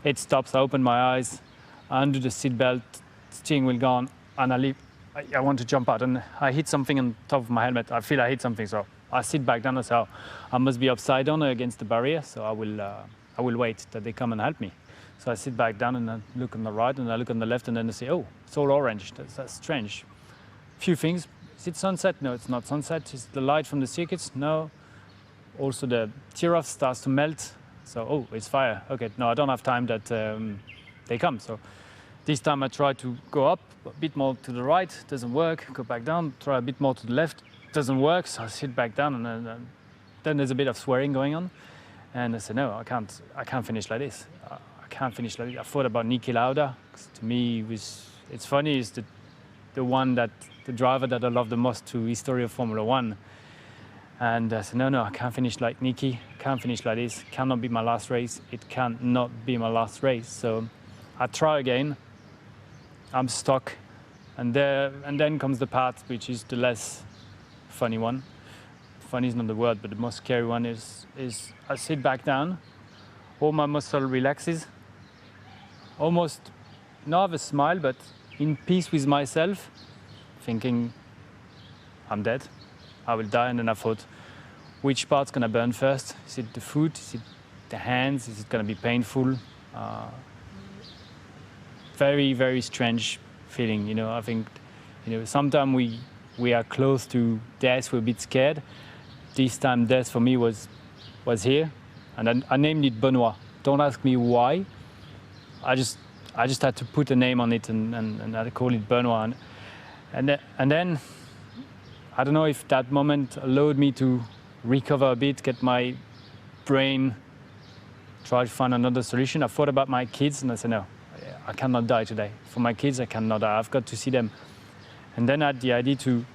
It stops, I open my eyes, I undo the seatbelt, steering wheel gone, and I leave. I want to jump out, and I hit something on top of my helmet. I feel I hit something, so I sit back down and say, I must be upside down against the barrier, so I will wait that they come and help me. So I sit back down and I look on the right and I look on the left, and then I say, oh, it's all orange. That's strange. Few things. Is it sunset? No, it's not sunset. Is it the light from the circuits? No. Also the tear-off starts to melt. So, oh, it's fire. Okay, no, I don't have time that they come. So this time I try to go up a bit more to the right, doesn't work. Go back down, try a bit more to the left, doesn't work. So I sit back down, and then there's a bit of swearing going on. And I said, no, I can't finish like this. I can't finish like this. I thought about Niki Lauda. To me, it's funny, is the driver that I love the most to history of Formula One. And I said, no, I can't finish like Niki. Can't finish like this. Cannot be my last race. It cannot be my last race. So I try again. I'm stuck. And then comes the part which is the less funny one. Funny is not the word, but the most scary one is I sit back down. All my muscle relaxes. Almost not have a smile, but in peace with myself, thinking I'm dead, I will die. And then I thought, which part's gonna burn first? Is it the foot? Is it the hands? Is it gonna be painful? Very, very strange feeling. I think, sometimes we are close to death. We're a bit scared. This time, death for me was here, and I named it Benoit. Don't ask me why. I just had to put a name on it, and I call it Benoit. And then I don't know if that moment allowed me to recover a bit, get my brain, try to find another solution. I thought about my kids, and I said, no, I cannot die today. For my kids, I cannot die. I've got to see them. And then I had the idea to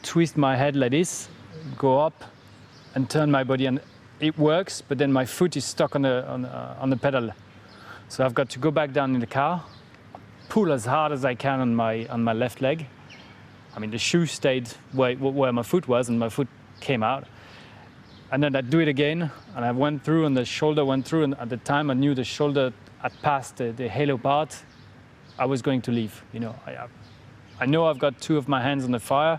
twist my head like this, go up, and turn my body, and it works. But then my foot is stuck on the pedal. So I've got to go back down in the car, pull as hard as I can on my left leg. I mean, the shoe stayed where my foot was, and my foot came out. And then I do it again, and I went through, and the shoulder went through, and at the time I knew the shoulder had passed the halo part. I was going to leave. I know I've got two of my hands on the fire,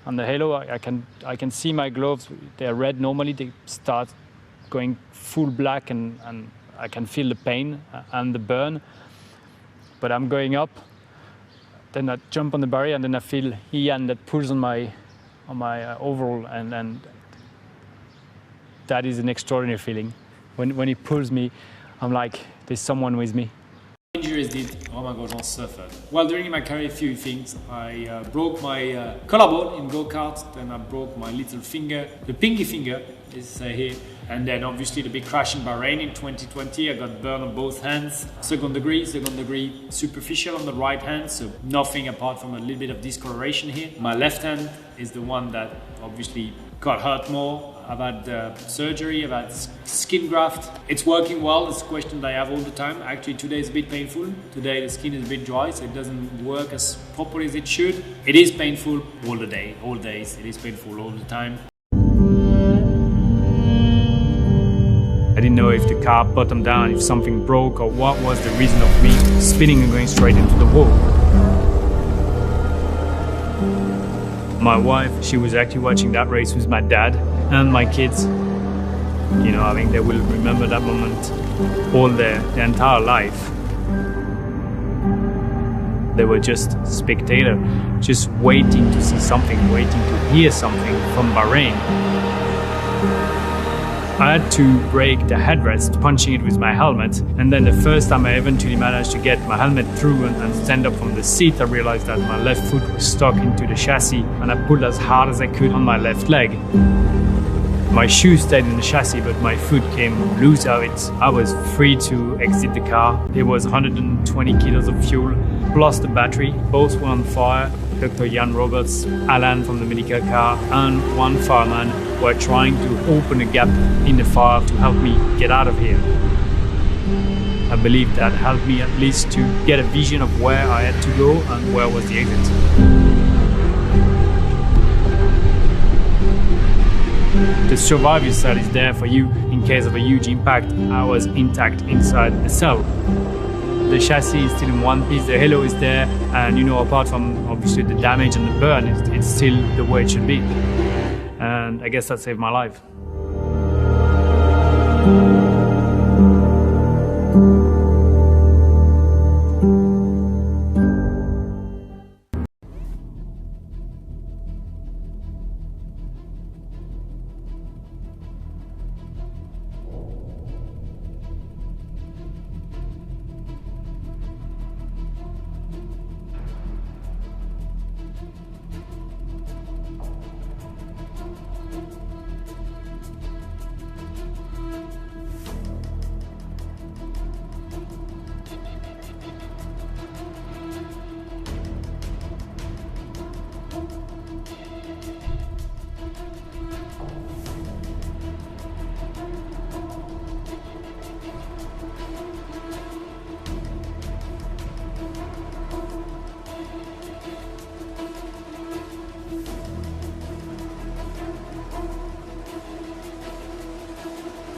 on the halo. I can see my gloves. They're red normally. They start going full black, and I can feel the pain and the burn. But I'm going up. Then I jump on the barrier, and then I feel Ian that pulls on my overall, and that is an extraordinary feeling. When he pulls me, I'm like, there's someone with me. Injuries did Romain Grosjean suffer? Well, during my career, a few things. I broke my collarbone in go-kart, then I broke my little finger, the pinky finger is here, and then obviously the big crash in Bahrain in 2020. I got burned on both hands, second degree superficial on the right hand, so nothing apart from a little bit of discoloration here. My left hand is the one that obviously got hurt more. I've had surgery, I've had skin graft. It's working well. It's a question that I have all the time. Actually, today is a bit painful. Today the skin is a bit dry, so it doesn't work as properly as it should. It is painful all days. It is painful all the time. I didn't know if the car bottomed down, if something broke, or what was the reason of me spinning and going straight into the wall. My wife, she was actually watching that race with my dad and my kids. I think they will remember that moment all their entire life. They were just spectators, just waiting to see something, waiting to hear something from Bahrain. I had to break the headrest, punching it with my helmet, and then the first time I eventually managed to get my helmet through and stand up from the seat, I realized that my left foot was stuck into the chassis, and I pulled as hard as I could on my left leg. My shoe stayed in the chassis, but my foot came loose of it. I was free to exit the car. There was 120 kilos of fuel, plus the battery. Both were on fire. Dr. Jan Roberts, Alan from the medical car, and one fireman were trying to open a gap in the fire to help me get out of here. I believe that helped me at least to get a vision of where I had to go and where was the exit. the survival cell is there for you in case of a huge impact. I was intact inside the cell. The chassis is still in one piece, the halo is there, and apart from obviously the damage and the burn, it's still the way it should be. And I guess that saved my life.